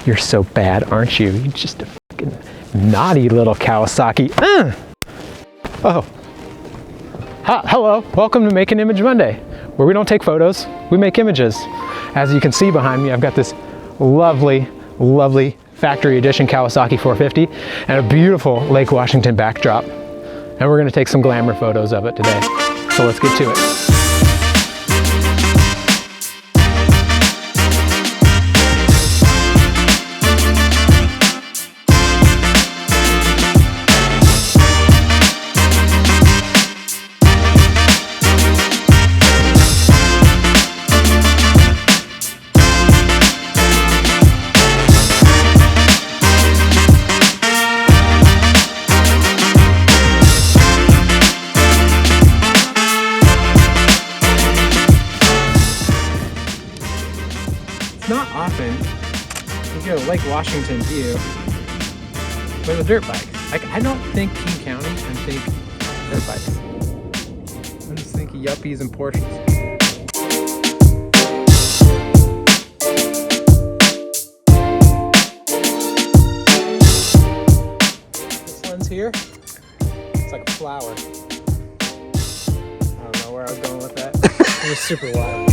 You're so bad, aren't you? You're just a fucking naughty little Kawasaki. Oh. Hello, welcome to Make an Image Monday, where we don't take photos, we make images. As you can see behind me, I've got this lovely, lovely factory edition Kawasaki 450 and a beautiful Lake Washington backdrop. And we're gonna take some glamour photos of it today. So let's get to it. Not often you get a Lake Washington view with a dirt bike. I don't think King County, I think dirt bikes. I just think yuppies and Porsches. This one's here. It's like a flower. I don't know where I was going with that. It was super wild.